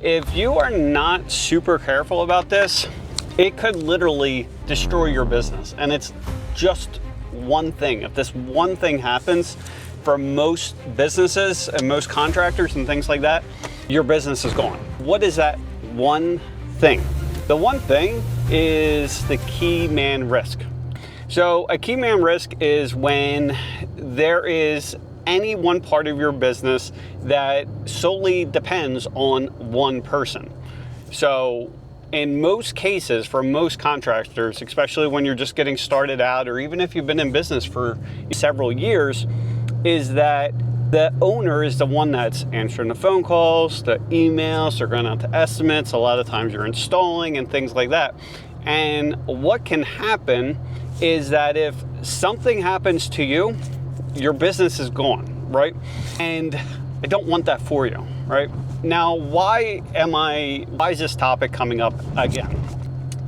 If you are not super careful about this, it could literally destroy your business. And it's just one thing. If this one thing happens, for most businesses and most contractors and things like that, your business is gone. What is that one thing? The one thing is the key man risk. So a key man risk is when there is any one part of your business that solely depends on one person. So in most cases, for most contractors, especially when you're just getting started out, or even if you've been in business for several years, is that the owner is the one that's answering the phone calls, the emails, they're going out to estimates. A lot of times you're installing and things like that. And what can happen is that if something happens to you, your business is gone, right? And I don't want that for you, right? Now, why is this topic coming up again?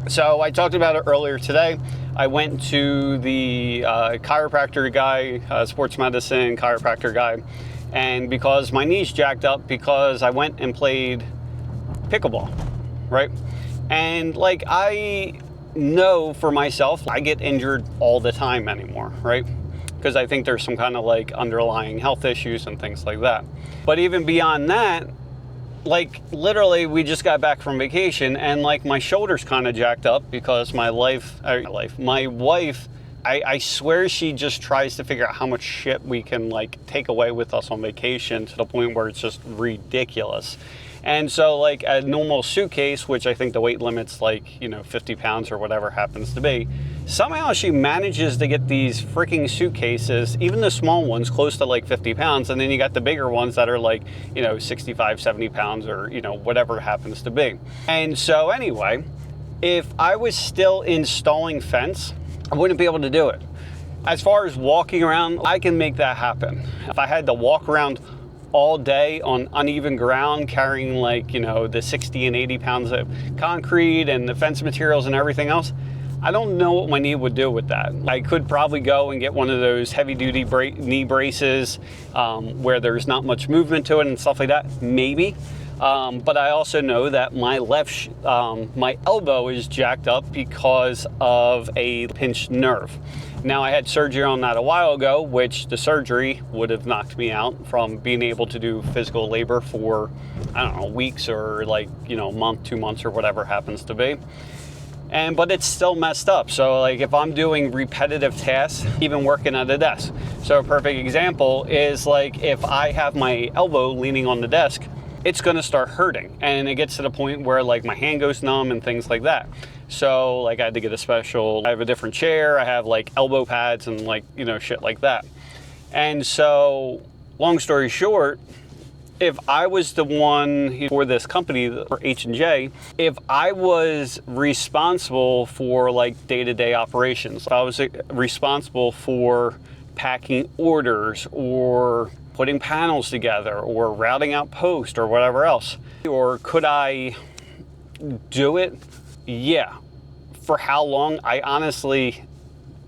So I talked about it earlier today. I went to the chiropractor guy, sports medicine chiropractor guy, and because my knee's jacked up because I went and played pickleball, right? And like, I know for myself, I get injured all the time anymore, right? Because I think there's some kind of like underlying health issues and things like that. But even beyond that, like literally we just got back from vacation and like my shoulder's kind of jacked up because my wife, I swear she just tries to figure out how much shit we can like take away with us on vacation to the point where it's just ridiculous. And so like a normal suitcase, which I think the weight limit's like, 50 pounds or whatever happens to be, somehow she manages to get these freaking suitcases, even the small ones, close to like 50 pounds. And then you got the bigger ones that are like, 65, 70 pounds or, whatever it happens to be. And so anyway, if I was still installing fence, I wouldn't be able to do it. As far as walking around, I can make that happen. If I had to walk around all day on uneven ground, carrying like, the 60 and 80 pounds of concrete and the fence materials and everything else, I don't know what my knee would do with that. I could probably go and get one of those heavy duty knee braces where there's not much movement to it and stuff like that, maybe. But I also know that my my elbow is jacked up because of a pinched nerve. Now, I had surgery on that a while ago, which the surgery would have knocked me out from being able to do physical labor for, I don't know, weeks or like, a month, 2 months or whatever happens to be. But it's still messed up. So like if I'm doing repetitive tasks, even working at a desk. So a perfect example is like if I have my elbow leaning on the desk, it's going to start hurting. And it gets to the point where like my hand goes numb and things like that. So like I had to get I have a different chair, I have like elbow pads and like, shit like that. And so long story short, if I was the one for this company, for H&J, if I was responsible for like day-to-day operations, if I was responsible for packing orders or putting panels together or routing out post or whatever else, or could I do it? Yeah. For how long? I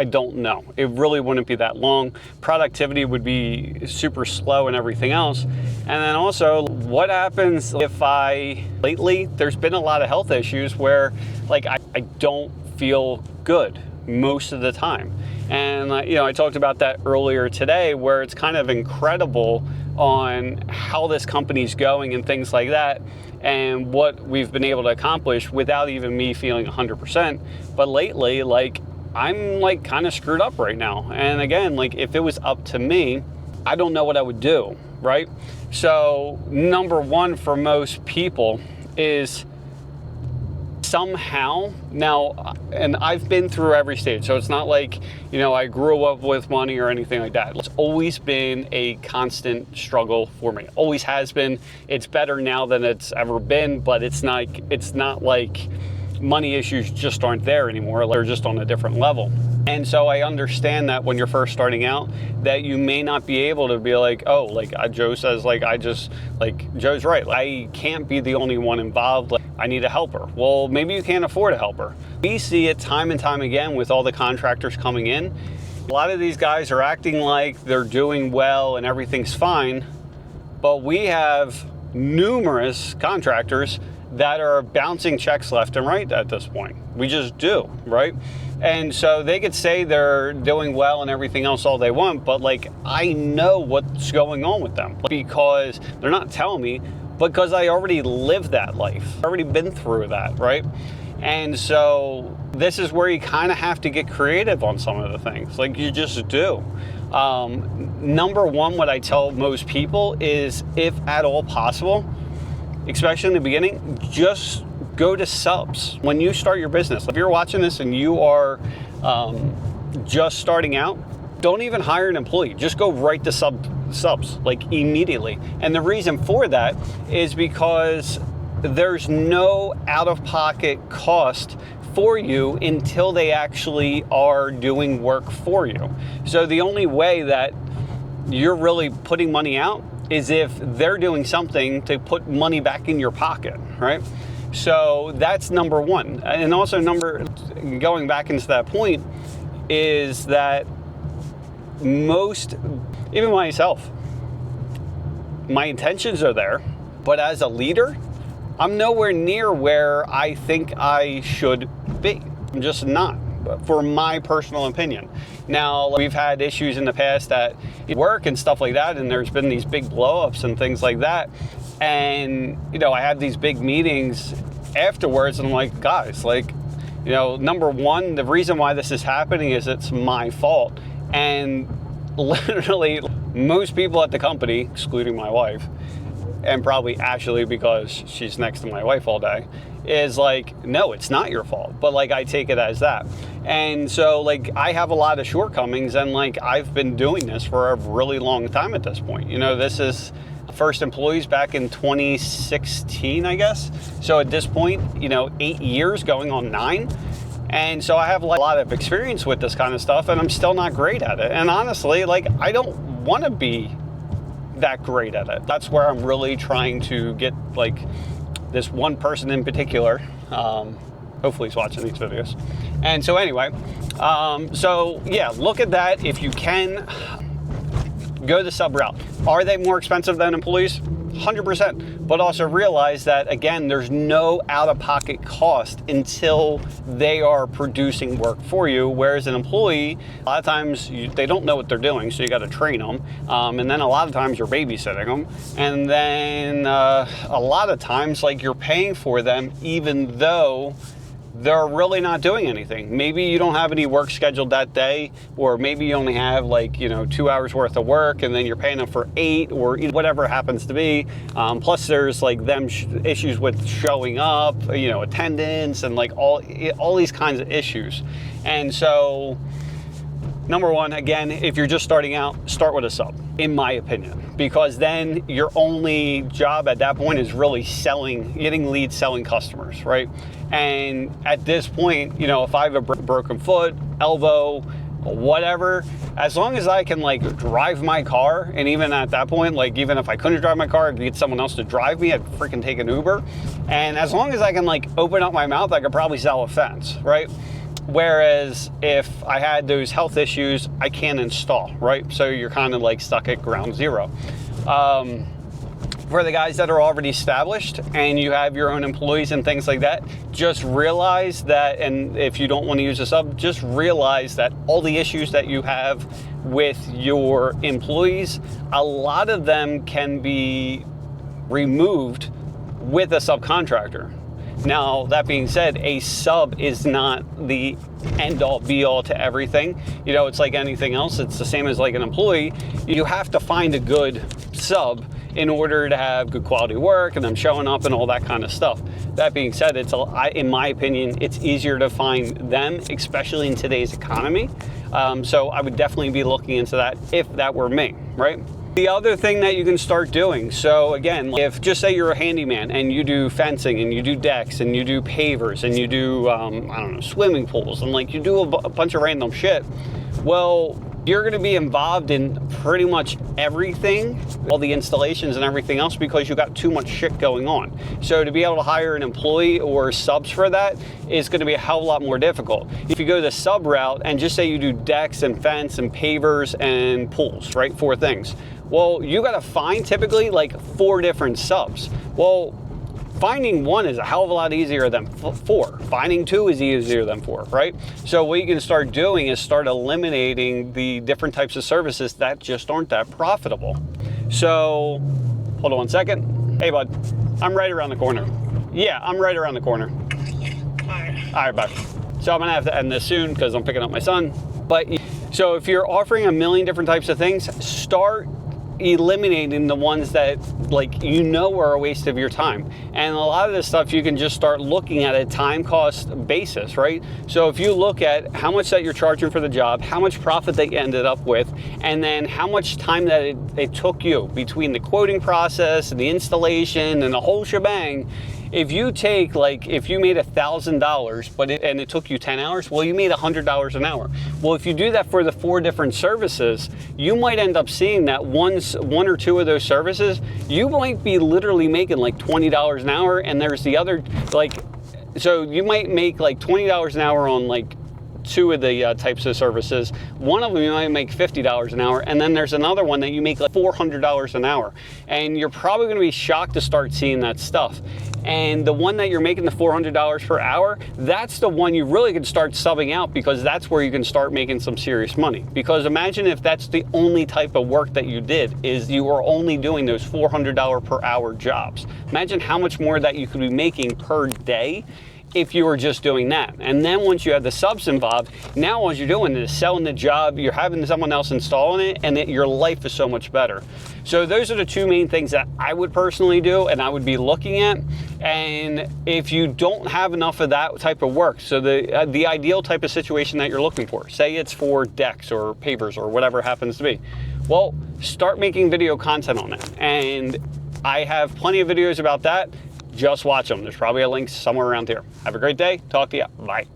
don't know. It really wouldn't be that long. Productivity would be super slow and everything else. And then also, what happens if lately, there's been a lot of health issues where like I don't feel good most of the time. And I talked about that earlier today, where it's kind of incredible on how this company's going and things like that, and what we've been able to accomplish without even me feeling 100%. But lately, like, I'm like kind of screwed up right now. And again, like if it was up to me, I don't know what I would do, right? So number one for most people is somehow now, and I've been through every stage, so it's not like, I grew up with money or anything like that. It's always been a constant struggle for me. Always has been. It's better now than it's ever been, but it's not like money issues just aren't there anymore. They're just on a different level. And so I understand that when you're first starting out, that you may not be able to be like, oh, like Joe says, Joe's right. I can't be the only one involved. Like, I need a helper. Well, maybe you can't afford a helper. We see it time and time again with all the contractors coming in. A lot of these guys are acting like they're doing well and everything's fine, but we have numerous contractors that are bouncing checks left and right at this point. We just do, right? And so they could say they're doing well and everything else all they want, but like, I know what's going on with them because they're not telling me, because I already lived that life, already been through that, right? And so this is where you kind of have to get creative on some of the things, like you just do. Number one, what I tell most people is, if at all possible, especially in the beginning, just go to subs. When you start your business, if you're watching this and you are just starting out, don't even hire an employee. Just go right to subs, like immediately. And the reason for that is because there's no out-of-pocket cost for you until they actually are doing work for you. So the only way that you're really putting money out is if they're doing something to put money back in your pocket, right? So that's number one. And also going back into that point, is that most, even myself, my intentions are there, but as a leader, I'm nowhere near where I think I should be. I'm just not, for my personal opinion. Now, we've had issues in the past at work and stuff like that, and there's been these big blow-ups and things like that. And, I have these big meetings afterwards, and I'm like, guys, like, number one, the reason why this is happening is it's my fault. And literally, most people at the company, excluding my wife, and probably Ashley because she's next to my wife all day, is like, no, it's not your fault. But like, I take it as that. And so like, I have a lot of shortcomings, and like, I've been doing this for a really long time at this point. This is first employees back in 2016, I guess. So at this point, 8 years going on 9. And so I have a lot of experience with this kind of stuff, and I'm still not great at it. And honestly, like, I don't want to be that great at it. That's where I'm really trying to get, like, this one person in particular, hopefully he's watching these videos. And so anyway, so yeah, look at that. If you can, go the sub route. Are they more expensive than employees? 100%. But also realize that, again, there's no out-of-pocket cost until they are producing work for you. Whereas an employee, a lot of times they don't know what they're doing, so you got to train them. And then a lot of times you're babysitting them. And then a lot of times, like, you're paying for them even though they're really not doing anything. Maybe you don't have any work scheduled that day, or maybe you only have 2 hours worth of work, and then you're paying them for 8, or whatever it happens to be. Plus there's like issues with showing up, attendance, and like all these kinds of issues. And so, number one, again, if you're just starting out, start with a sub, in my opinion, because then your only job at that point is really getting leads, selling customers, right? And at this point, if I have a broken foot, elbow, whatever, as long as I can drive my car, and even at that point, even if I couldn't drive my car, I'd get someone else to drive me, I'd freaking take an Uber. And as long as I can open up my mouth, I could probably sell a fence, right? Whereas if I had those health issues, I can't install, right? So you're kind of stuck at ground zero. For the guys that are already established and you have your own employees and things like that, just realize that, and if you don't want to use a sub, just realize that all the issues that you have with your employees, a lot of them can be removed with a subcontractor. Now, that being said, a sub is not the end-all be-all to everything. It's like anything else. It's the same as an employee. You have to find a good sub in order to have good quality work and them showing up and all that kind of stuff. That being said, in my opinion, it's easier to find them, especially in today's economy. So I would definitely be looking into that if that were me, right? The other thing that you can start doing, so again, if just say you're a handyman and you do fencing and you do decks and you do pavers and you do, swimming pools and you do a bunch of random shit, well, you're going to be involved in pretty much everything, all the installations and everything else, because you got too much shit going on. So to be able to hire an employee or subs for that is going to be a hell of a lot more difficult. If you go the sub route and just say you do decks and fence and pavers and pools, right? 4 things. Well, you got to find typically like 4 different subs. Well, finding 1 is a hell of a lot easier than 4. Finding 2 is easier than 4, right? So what you can start doing is start eliminating the different types of services that just aren't that profitable. So, hold on one second. Hey, bud, I'm right around the corner. Yeah, I'm right around the corner. All right, bye. So I'm gonna have to end this soon because I'm picking up my son. But so if you're offering a million different types of things, start eliminating the ones that like you know are a waste of your time. And a lot of this stuff you can just start looking at a time cost basis, right? So if you look at how much that you're charging for the job, how much profit they ended up with, and then how much time that it took you between the quoting process and the installation and the whole shebang. If you take, like, if you made $1,000, and it took you 10 hours, well, you made $100 an hour. Well, if you do that for the 4 different services, you might end up seeing that one or 2 of those services, you might be literally making like $20 an hour, and there's the other, like, so you might make like $20 an hour on like 2 of the types of services. One of them you might make $50 an hour, and then there's another one that you make like $400 an hour. And you're probably going to be shocked to start seeing that stuff. And the one that you're making the $400 per hour, that's the one you really can start subbing out, because that's where you can start making some serious money. Because imagine if that's the only type of work that you did, is you were only doing those $400 per hour jobs. Imagine how much more that you could be making per day if you were just doing that. And then once you have the subs involved, now all you're doing is selling the job, you're having someone else installing it, and your life is so much better. So those are the 2 main things that I would personally do and I would be looking at. And if you don't have enough of that type of work, so the ideal type of situation that you're looking for, say it's for decks or pavers or whatever it happens to be, well, start making video content on it. And I have plenty of videos about that. Just watch them. There's probably a link somewhere around here. Have a great day. Talk to you. Bye.